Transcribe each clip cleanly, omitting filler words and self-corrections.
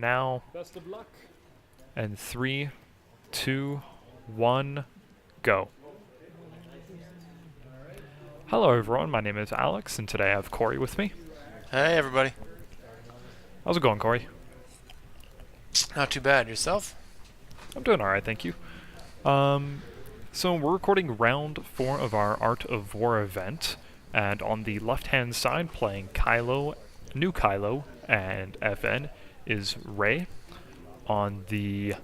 now. Best of luck. And 3, 2, 1, go. Hello everyone, my name is Alex, and today I have Cory with me. Hey everybody. How's it going, Cory? Not too bad. Yourself? I'm doing alright, thank you. So we're recording round 4 of our Art of War event, and on the left-hand side, playing Kylo, new Kylo, and FN, is Rey. On the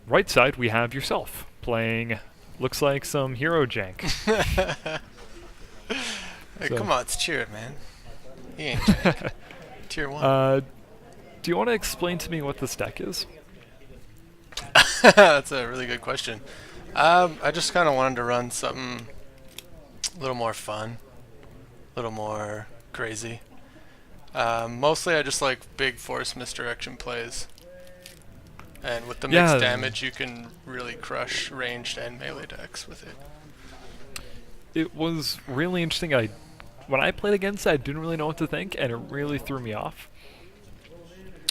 right side, we have yourself, playing, looks like some hero Jank. Hey, So- come on, it's Cheer, man. He ain't Jank. Tier 1. Do you want to explain to me what this deck is? That's a really good question. I just kind of wanted to run something a little more fun, a little more crazy. Mostly I just like big force misdirection plays. And with the mixed damage, you can really crush ranged and melee decks with it. It was really interesting. When I played against it, I didn't really know what to think, and it really threw me off.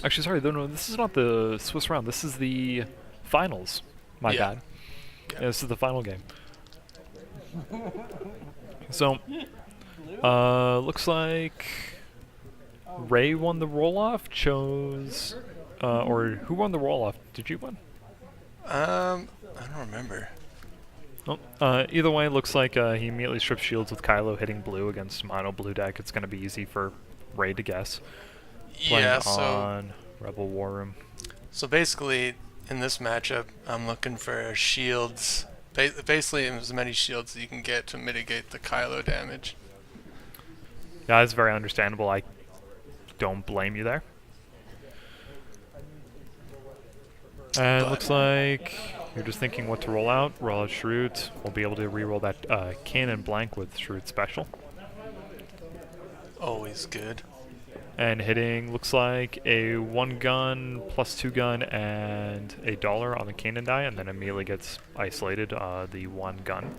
Actually, sorry, no, this is not the Swiss round. This is the finals. My bad. Yeah, this is the final game. So, looks like Rey won the roll-off, chose... or who won the roll-off? Did you win? I don't remember. Oh, either way, looks like he immediately strips shields with Kylo hitting blue against mono blue deck. It's going to be easy for Rey to guess. Yeah, Playing on Rebel War Room. So basically, in this matchup, I'm looking for shields. Basically, as many shields as you can get to mitigate the Kylo damage. Yeah, that's very understandable. I don't blame you there. And it looks like you're just thinking what to roll out. Roll out Shroot. We'll be able to reroll that cannon blank with Shroot Special. Always good. And hitting looks like a 1 gun plus 2 gun and $1 on the cannon die, and then immediately gets isolated the 1 gun.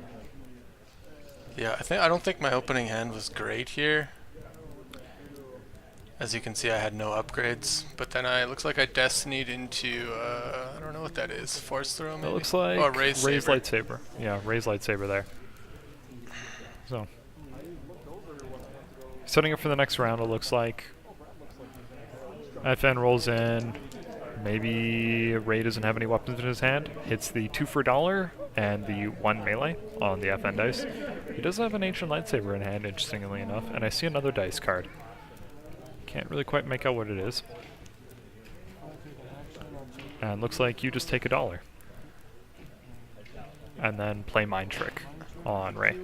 Yeah, I don't think my opening hand was great here. As you can see, I had no upgrades, but then looks like I destinied into I don't know what that is. Force throw maybe. It looks like Rey's lightsaber. Yeah, Rey's lightsaber there. So setting up for the next round, it looks like FN rolls in. Maybe Rey doesn't have any weapons in his hand. Hits the 2 for $1 and the 1 melee on the FN dice. He does have an ancient lightsaber in hand, interestingly enough, and I see another dice card. Can't really quite make out what it is. And looks like you just take $1. And then play Mind Trick on Rey.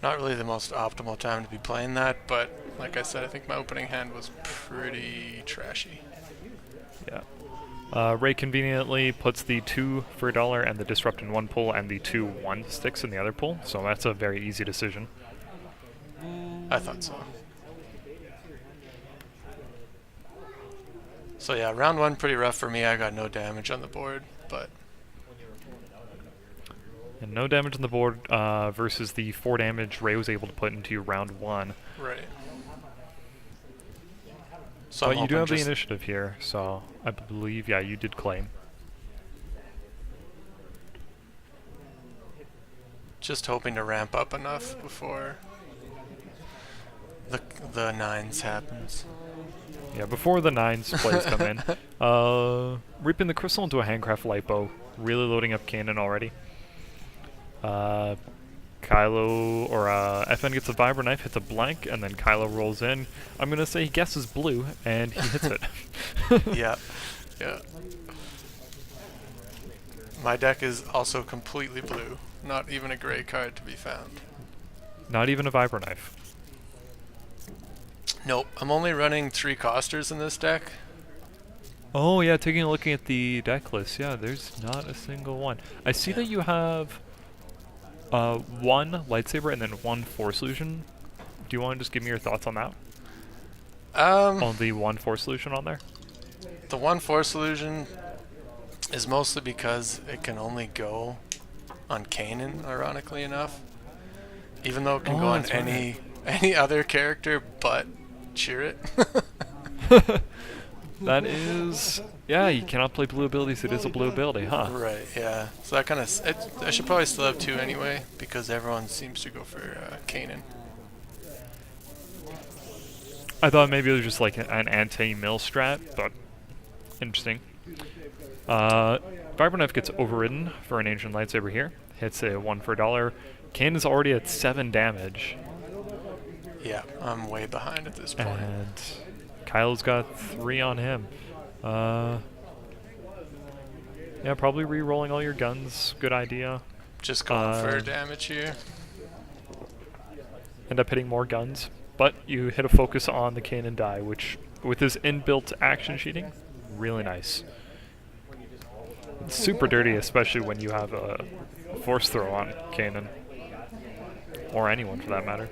Not really the most optimal time to be playing that, but like I said, I think my opening hand was pretty trashy. Yeah. Rey conveniently puts the 2 for $1 and the Disrupt in one pull and the 2/1 sticks in the other pull, so that's a very easy decision. I thought so. So yeah, round 1 pretty rough for me. I got no damage on the board, but... And no damage on the board versus the 4 damage Rey was able to put into round 1. Right. So but you do have the initiative here, so I believe, yeah, you did claim. Just hoping to ramp up enough before the 9s happens. Yeah, before the 9s plays come in. Reaping the crystal into a handcraft light bow. Really loading up cannon already. Kylo, or FN gets a vibra knife, hits a blank, and then Kylo rolls in. I'm going to say he guesses blue, and he hits it. Yeah. My deck is also completely blue. Not even a gray card to be found. Not even a vibra knife. Nope. I'm only running 3 costers in this deck. Oh yeah, taking a look at the deck list, yeah, there's not a single one. I see that you have 1 lightsaber and then 1 force illusion. Do you want to just give me your thoughts on that? On the 1 force illusion on there? The 1 force illusion is mostly because it can only go on Kanan, ironically enough. Even though it can go on any other character but cheer it. That is... Yeah, you cannot play blue abilities. It is a blue ability, huh? Right, yeah. So that kind of... I should probably still have 2 anyway, because everyone seems to go for Kanan. I thought maybe it was just like an anti-mill strat, but interesting. Vibrant Knife gets overridden for an Ancient Lightsaber here. Hits a 1 for $1. Kanan's already at 7 damage. Yeah, I'm way behind at this point. And Kylo's got 3 on him. Yeah, probably re-rolling all your guns. Good idea. Just going for damage here. End up hitting more guns, but you hit a focus on the Kanan die, which, with his inbuilt action sheeting, really nice. It's super dirty, especially when you have a force throw on Kanan. Or anyone, for that matter.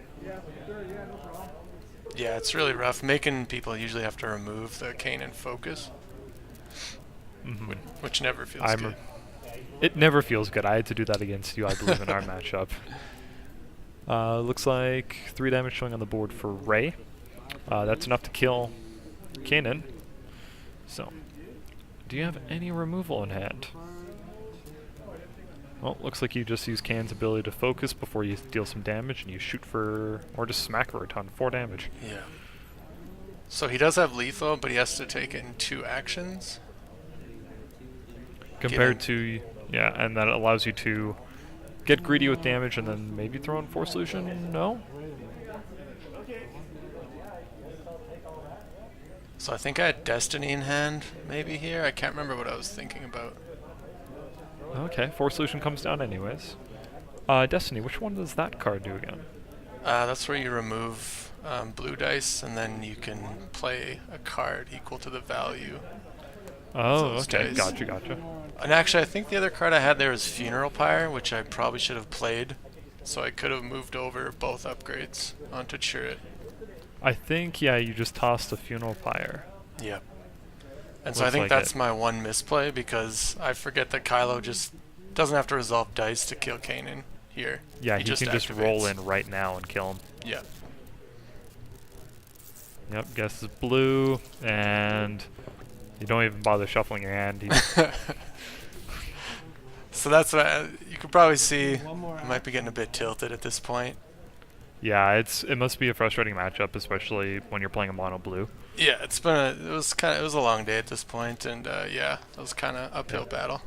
Yeah, it's really rough. Making people usually have to remove the Kanan focus, which never feels good. It never feels good. I had to do that against you, I believe, in our matchup. Looks like 3 damage showing on the board for Rey. That's enough to kill Kanan. So, do you have any removal in hand? Well, looks like you just use Kanan's ability to focus before you deal some damage, and you shoot for, or just smack for a ton, 4 damage. Yeah. So he does have lethal, but he has to take it in 2 actions. Compared to, yeah, and that allows you to get greedy with damage and then maybe throw in Force Solution? No? So I think I had Destiny in hand, maybe here. I can't remember what I was thinking about. Okay, Force Solution comes down anyways. Destiny, which one does that card do again? That's where you remove blue dice, and then you can play a card equal to the value. Oh, okay, dice. Gotcha. And actually, I think the other card I had there was Funeral Pyre, which I probably should have played. So I could have moved over both upgrades onto Chirrut. I think, yeah, you just tossed a Funeral Pyre. Yep. And so I think that's my one misplay, because I forget that Kylo just doesn't have to resolve dice to kill Kanan here. Yeah, he can just roll in right now and kill him. Yeah. Yep, guess it's blue, and you don't even bother shuffling your hand. So that's what you could probably see. I might be getting a bit tilted at this point. Yeah, it must be a frustrating matchup, especially when you're playing a mono blue. Yeah, it was a long day at this point, and yeah, it was kind of uphill battle.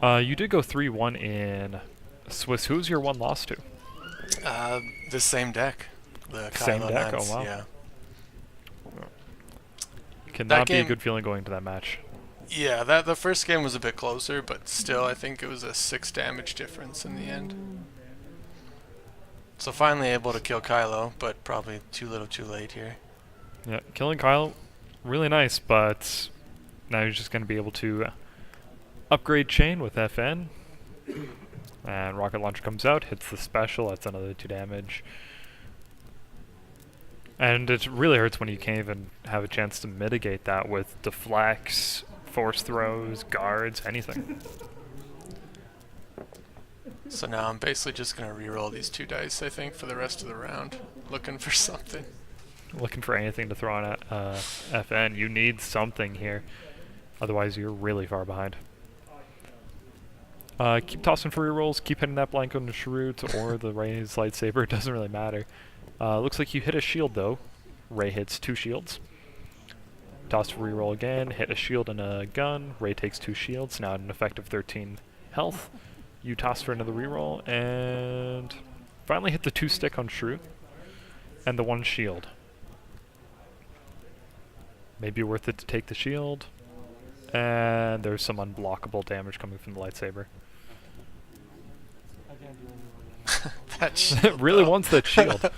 Yeah. You did go 3-1 in Swiss. Who's your one loss to? The same deck. The same Kylo deck. Nance, Oh wow. Yeah. Cannot be a good feeling going to that match. Yeah, the first game was a bit closer, but still, I think it was a 6 damage difference in the end. So finally able to kill Kylo, but probably too little too late here. Yeah, killing Kylo, really nice, but now you're just going to be able to upgrade chain with FN. And rocket launcher comes out, hits the special, that's another 2 damage. And it really hurts when you can't even have a chance to mitigate that with deflects, force throws, guards, anything. So now I'm basically just going to reroll these 2 dice, I think, for the rest of the round. Looking for something. Looking for anything to throw on at FN. You need something here. Otherwise, you're really far behind. Keep tossing for rerolls. Keep hitting that blank on the Chirrut or the Rey's lightsaber. It doesn't really matter. Looks like you hit a shield, though. Rey hits 2 shields. Toss for reroll again. Hit a shield and a gun. Rey takes 2 shields. Now at an effective 13 health. You toss for another reroll, and finally hit the 2 stick on Chirrut, and the 1 shield. Maybe worth it to take the shield, and there's some unblockable damage coming from the lightsaber. That shield, really wants that shield.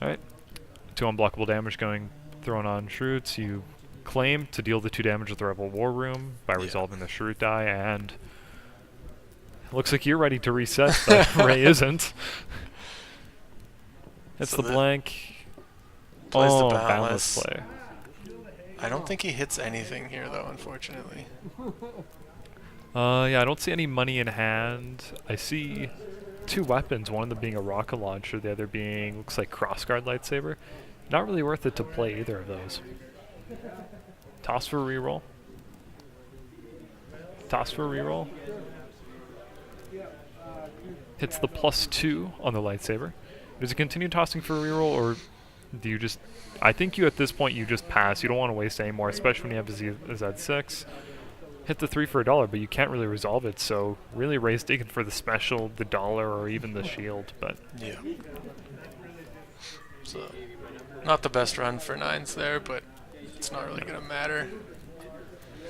Alright, 2 unblockable damage thrown on Chirrut. You claim to deal the 2 damage with the Rebel War Room by resolving the Chirrut die, and looks like you're ready to reset, but Rey isn't. It's so the blank. Plays the boundless play. I don't think he hits anything here, though, unfortunately. Yeah, I don't see any money in hand. I see two weapons, one of them being a rocket launcher, the other being, looks like crossguard lightsaber. Not really worth it to play either of those. Toss for reroll. Toss for reroll. Hits the +2 on the lightsaber. Does it continue tossing for a reroll, or do you just... I think you, at this point, you just pass. You don't want to waste any more, especially when you have a Z6. Hit the 3 for $1, but you can't really resolve it, so really raise Deacon for the special, the dollar, or even the shield, but... Yeah. So, not the best run for 9s there, but it's not really going to matter.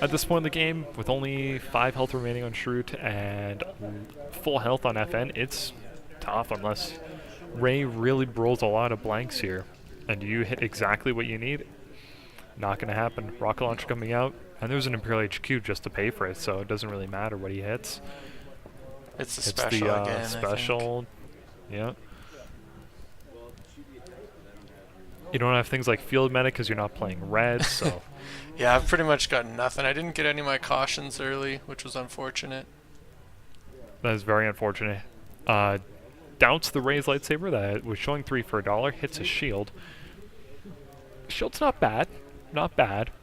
At this point in the game, with only 5 health remaining on Shroot and full health on FN, it's tough unless Ray really rolls a lot of blanks here. And you hit exactly what you need. Not going to happen. Rocket launcher coming out, and there's an Imperial HQ just to pay for it, so it doesn't really matter what he hits. It's the special again, special, yeah. You don't have things like field medic because you're not playing red, so... Yeah, I've pretty much got nothing. I didn't get any of my cautions early, which was unfortunate. That is very unfortunate. Doubts the Ray's lightsaber that was showing 3 for $1, hits a shield. Shield's not bad,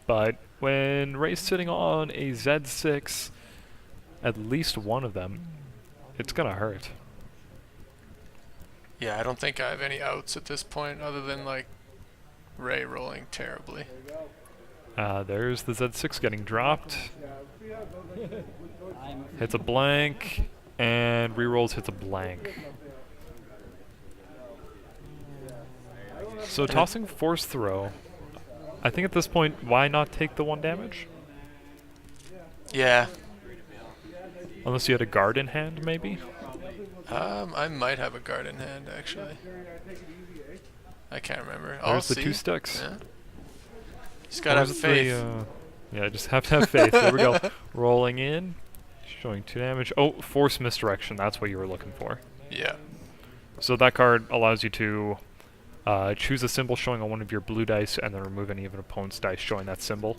but when Ray's sitting on a Z6, at least one of them, it's gonna hurt. Yeah, I don't think I have any outs at this point other than like Ray rolling terribly. There's the Z6 getting dropped. Hits a blank, and rerolls hits a blank. So tossing force throw. I think at this point, why not take the 1 damage? Yeah. Unless you had a guard in hand, maybe? I might have a guard in hand, actually. I can't remember. There's the 2 sticks. Yeah. Just gotta have faith. Yeah, just have to have faith. There we go. Rolling in. Showing 2 damage. Oh, force misdirection. That's what you were looking for. Yeah. So that card allows you to choose a symbol showing on one of your blue dice and then remove any of an opponent's dice showing that symbol.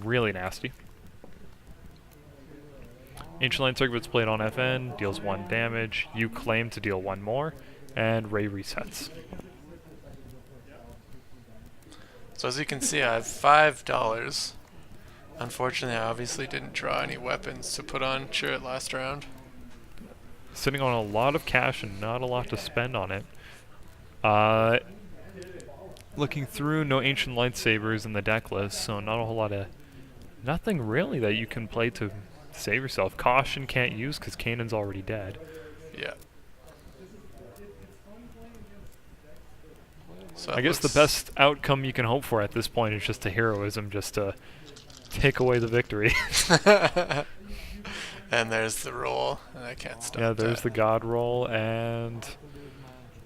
Really nasty. Ancient Line Circuit's played on FN, deals 1 damage. You claim to deal 1 more, and Ray resets. So as you can see, I have $5. Unfortunately, I obviously didn't draw any weapons to put on Chirrut last round. Sitting on a lot of cash and not a lot to spend on it. Looking through, no ancient lightsabers in the deck list, so not a whole lot of... Nothing really that you can play to save yourself. Caution can't use because Kanan's already dead. Yeah. So I guess the best outcome you can hope for at this point is just a heroism, just to take away the victory. And there's the roll, and I can't stop Yeah, there's that. the god roll, and...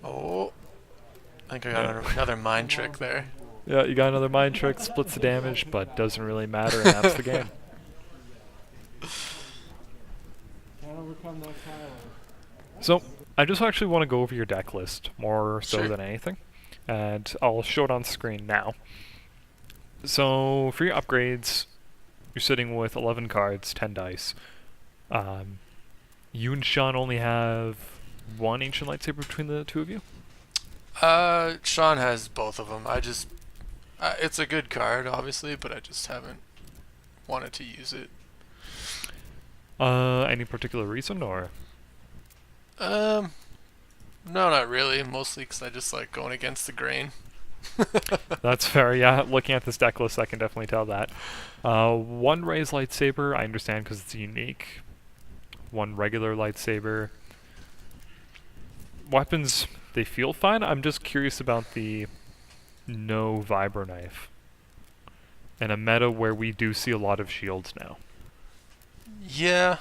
Oh. I think I got another mind trick there. Yeah, you got another mind trick, splits the damage, but doesn't really matter, and that's the game. So, I just actually want to go over your deck list, more so than anything. And I'll show it on screen now. So, for your upgrades, you're sitting with 11 cards, 10 dice. You and Sean only have 1 Ancient Lightsaber between the 2 of you? Sean has both of them. I just... it's a good card, obviously, but I just haven't wanted to use it. Any particular reason, or...? No, not really. Mostly because I just like going against the grain. That's fair, yeah. Looking at this deck list, I can definitely tell that. 1 Ray's lightsaber, I understand because it's unique. 1 regular lightsaber. Weapons, they feel fine. I'm just curious about the no vibro knife. In a meta where we do see a lot of shields now. Yeah.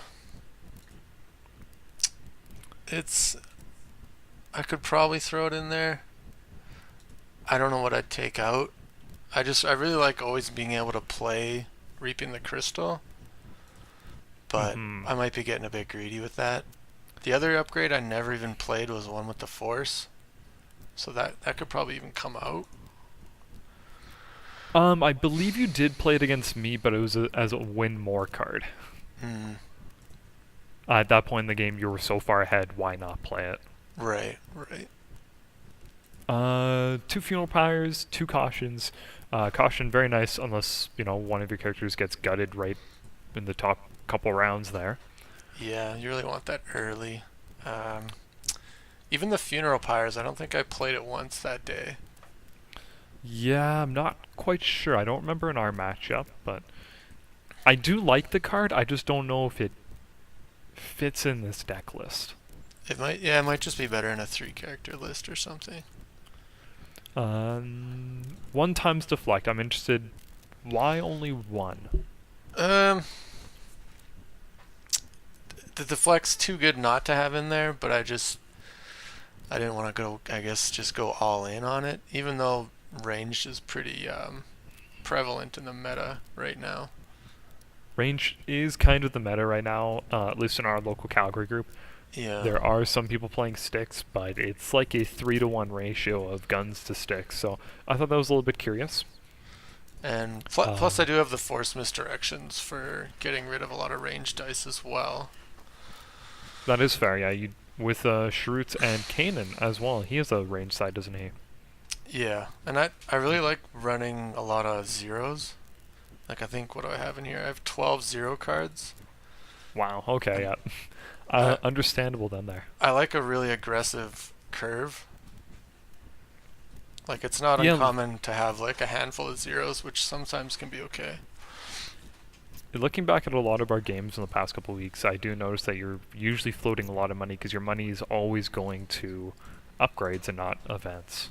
I could probably throw it in there. I don't know what I'd take out. I really like always being able to play Reaping the Crystal. But I might be getting a bit greedy with that. The other upgrade I never even played was one with the Force. So that could probably even come out. I believe you did play it against me, but it was as a win more card. At that point in the game, you were so far ahead, why not play it? Right, right. Two funeral pyres, two cautions. Caution, very nice, unless, one of your characters gets gutted right in the top couple rounds there. Yeah, you really want that early. Um, Even the funeral pyres, I don't think I played it once that day. Yeah, I'm not quite sure. I don't remember in our matchup, but I do like the card. I just don't know if it fits in this deck list. It might just be better in a 3-character list or something. One times deflect. I'm interested. Why only one? Um, the deflect's too good not to have in there, but I didn't want to go. I guess just go all in on it, even though ranged is pretty prevalent in the meta right now. Range is kind of the meta right now, at least in our local Calgary group. Yeah. There are some people playing sticks, but it's like a 3-to-1 ratio of guns to sticks, so I thought that was a little bit curious. And plus, I do have the force misdirections for getting rid of a lot of ranged dice as well. That is fair, yeah. With Shroots and Kanan as well. He has a range side, doesn't he? Yeah, and I really like running a lot of zeros. Like, I think, what do I have in here? I have 12 zero cards. Wow, okay, yeah. Understandable then there. I like a really aggressive curve. Like, it's not Yeah. uncommon to have like a handful of zeros, which sometimes can be okay. Looking back at a lot of our games in the past couple of weeks, I do notice that you're usually floating a lot of money because your money is always going to upgrades and not events.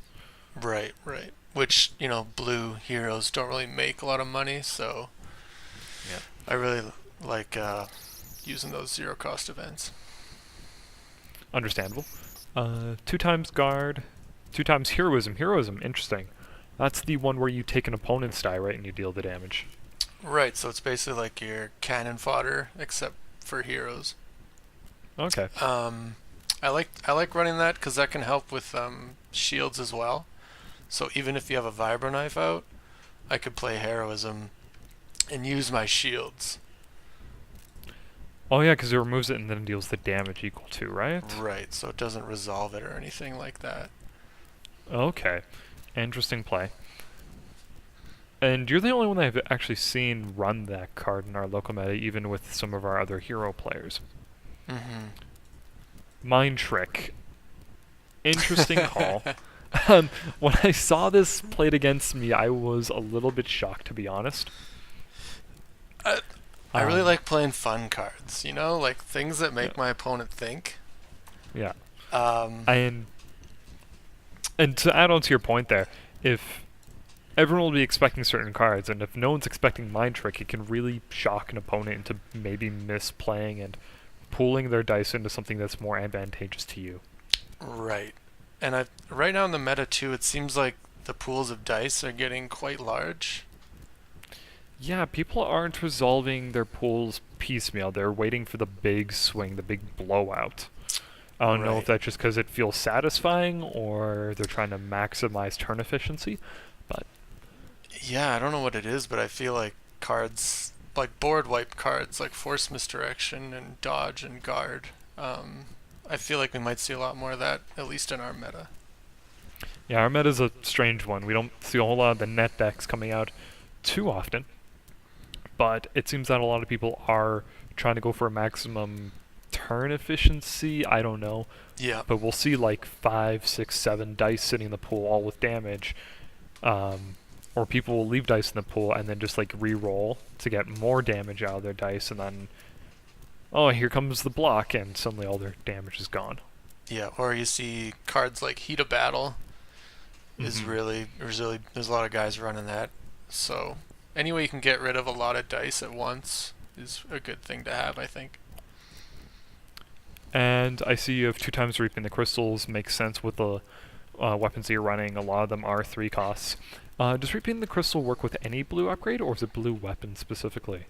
Right, right. Which, blue heroes don't really make a lot of money, so Yeah. I really like using those zero cost events. Understandable. 2 times guard, 2 times heroism. Heroism, interesting. That's the one where you take an opponent's die, right, and you deal the damage. Right, so it's basically like your cannon fodder, except for heroes. Okay. I like running that because that can help with shields as well. So even if you have a vibro knife out, I could play heroism and use my shields. Oh yeah, because it removes it and then deals the damage equal to, right? Right, so it doesn't resolve it or anything like that. Okay. Interesting play. And you're the only one that I've actually seen run that card in our local meta, even with some of our other hero players. Mm-hmm. Mind Trick. Interesting call. When I saw this played against me, I was a little bit shocked, to be honest. I really like playing fun cards, like things that make my opponent think. Yeah. Um, And to add on to your point there, if everyone will be expecting certain cards, and if no one's expecting Mind Trick, it can really shock an opponent into maybe misplaying and pooling their dice into something that's more advantageous to you. right. And right now in the meta too, it seems like the pools of dice are getting quite large. Yeah, people aren't resolving their pools piecemeal. They're waiting for the big swing, the big blowout. I don't know if Right. that's just because it feels satisfying or they're trying to maximize turn efficiency, but Yeah, I don't know what it is, but I feel like cards, like board wipe cards, like force misdirection and dodge and guard. I feel like we might see a lot more of that, at least in our meta. yeah, our meta's a strange one. We don't see a whole lot of the net decks coming out too often, but it seems that a lot of people are trying to go for a maximum turn efficiency. I don't know, Yeah. but we'll see like 5, 6, 7 dice sitting in the pool, all with damage. Or people will leave dice in the pool and then just like re-roll to get more damage out of their dice, and then, oh, here comes the block, and suddenly all their damage is gone. Yeah, or you see cards like Heat of Battle is Mhm. really, there's a lot of guys running that. So any way you can get rid of a lot of dice at once is a good thing to have, I think. And I see you have 2 times reaping the crystals. Makes sense with the weapons that you're running. A lot of them are 3 costs. Does reaping the crystal work with any blue upgrade, or is it blue weapon specifically?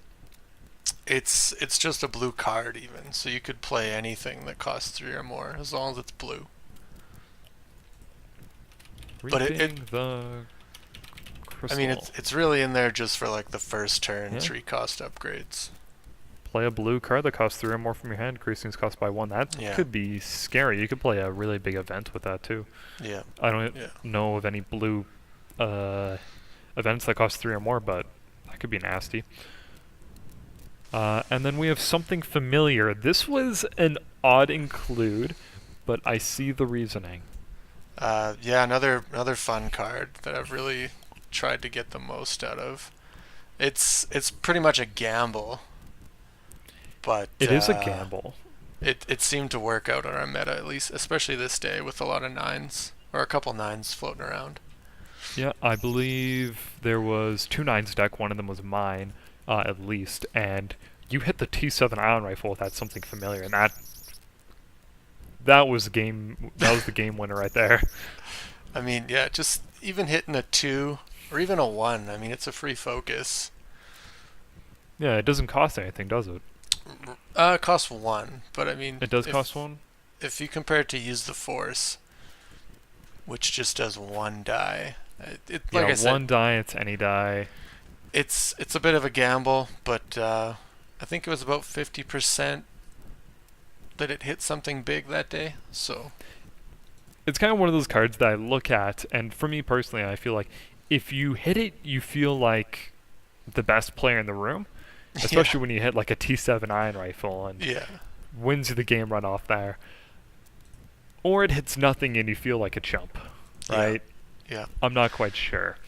It's just a blue card even, so you could play anything that costs 3 or more as long as it's blue. Reaping But it the crystal. I mean, it's really in there just for like the first turn Yeah. 3 cost upgrades. play a blue card that costs 3 or more from your hand, increasing its cost by 1. That Yeah. could be scary. You could play a really big event with that too. Yeah. I don't Yeah. know of any blue events that cost 3 or more, but that could be nasty. And then we have something familiar. This was an odd include, but I see the reasoning. Yeah, another fun card that I've really tried to get the most out of. It's pretty much a gamble, but It is a gamble. It seemed to work out on our meta, at least, especially this day with a lot of 9s or a couple 9s floating around. Yeah, I believe there was 2 9s deck. One of them was mine, at least, and you hit the T7 ion rifle with that something familiar, and that was the game. That was the game winner right there. I mean, yeah, just even hitting a 2 or even a 1. I mean, it's a free focus. Yeah, it doesn't cost anything, does it? It costs 1, but I mean, It does cost 1. If you compare it to use the Force, which just does 1 die, like I said, 1 die. It's any die. It's a bit of a gamble, but I think it was about 50% that it hit something big that day. So It's kind of one of those cards that I look at, and for me personally, I feel like if you hit it, you feel like the best player in the room, especially when you hit like a T7 iron rifle and wins you the game run off there. Or it hits nothing and you feel like a chump, right? Yeah. I'm not quite sure.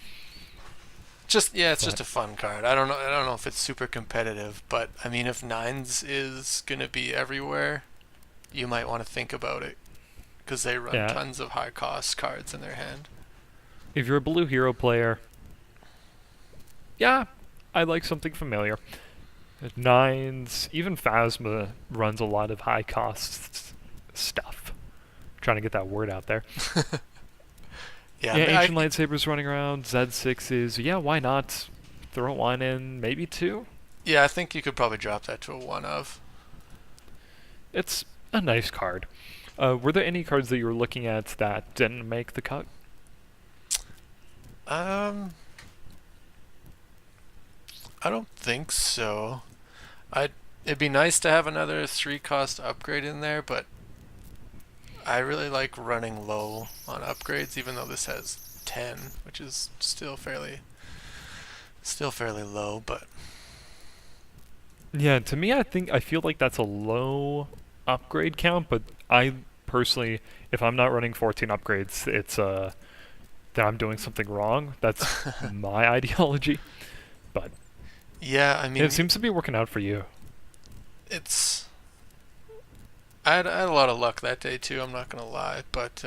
It's just a fun card. I don't know if it's super competitive, but I mean, if 9s is gonna be everywhere, you might want to think about it, because they run tons of high cost cards in their hand. If you're a blue hero player, yeah, I like something familiar. 9s, even Phasma runs a lot of high cost stuff. Trying to get that word out there. Ancient Lightsabers running around, Z6s. Yeah, why not throw 1 in, maybe 2? Yeah, I think you could probably drop that to a 1 of. It's a nice card. Were there any cards that you were looking at that didn't make the cut? I don't think so. It'd be nice to have another 3-cost upgrade in there, but I really like running low on upgrades, even though this has 10, which is still fairly low. But yeah, to me, I feel like that's a low upgrade count. But I personally, if I'm not running 14 upgrades, it's that I'm doing something wrong. That's my ideology. But yeah, I mean, it seems to be working out for you. I had a lot of luck that day too, I'm not gonna lie, but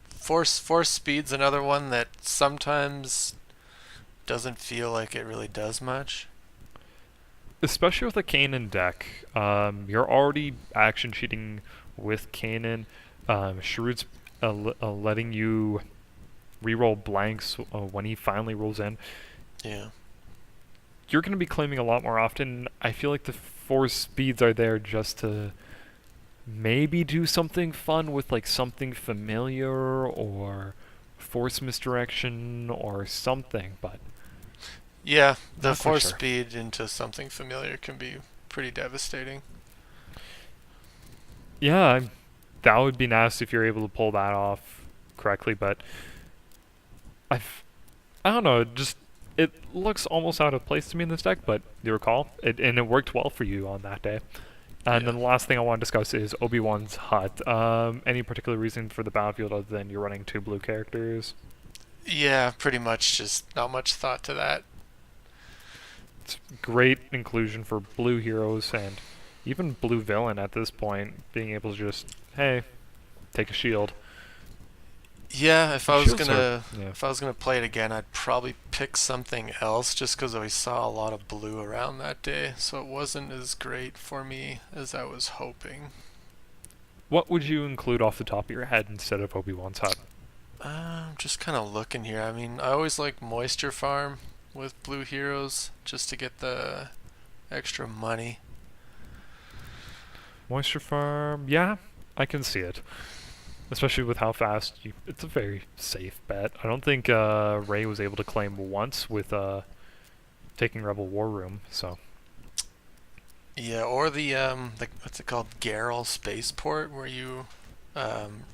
force speed's another one that sometimes doesn't feel like it really does much. Especially with a Kanan deck, you're already action cheating with Kanan. Shrewd's letting you reroll blanks when he finally rolls in. Yeah. You're going to be claiming a lot more often. I feel like the force speeds are there just to maybe do something fun with like something familiar or force misdirection or something, but yeah, the force speed into something familiar can be pretty devastating. Yeah, that would be nice if you're able to pull that off correctly, but I don't know, it looks almost out of place to me in this deck, but you recall, and it worked well for you on that day. And then the last thing I want to discuss is Obi-Wan's Hut. Any particular reason for the battlefield other than you're running 2 blue characters? Yeah, pretty much just not much thought to that. It's great inclusion for blue heroes and even blue villain at this point, being able to just, hey, take a shield. Yeah, if I was gonna play it again, I'd probably pick something else, just because we saw a lot of blue around that day, so it wasn't as great for me as I was hoping. What would you include off the top of your head instead of Obi-Wan's Hut? I'm just kind of looking here. I mean, I always like Moisture Farm with blue heroes, just to get the extra money. Moisture Farm, yeah, I can see it. Especially with how fast it's a very safe bet. I don't think Ray was able to claim once with taking Rebel War Room, so. Yeah, or the what's it called, Garrel spaceport, where you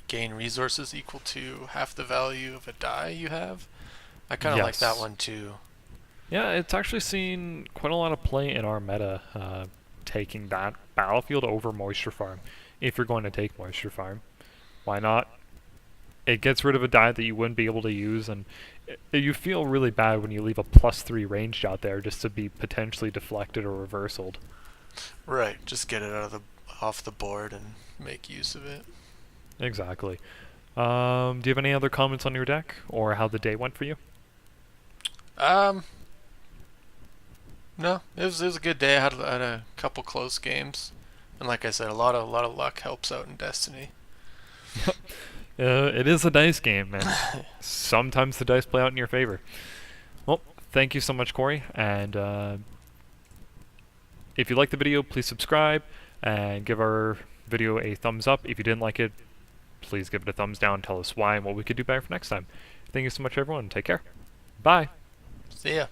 gain resources equal to half the value of a die you have. I kind of like that Yes. one too. Yeah, it's actually seen quite a lot of play in our meta, taking that battlefield over Moisture Farm. If you're going to take Moisture Farm, why not? It gets rid of a die that you wouldn't be able to use, and you feel really bad when you leave a +3 ranged out there just to be potentially deflected or reversaled. Right, just get it out of the off the board and make use of it. Exactly. Do you have any other comments on your deck or how the day went for you? Um, no, it was a good day. I had a couple close games, and like I said, a lot of luck helps out in Destiny. It is a dice game, and sometimes the dice play out in your favor. Well, thank you so much, Cory, and if you liked the video, please subscribe and give our video a thumbs up. If you didn't like it, please give it a thumbs down. Tell us why and what we could do better for next time. Thank you so much, everyone. Take care. Bye. See ya.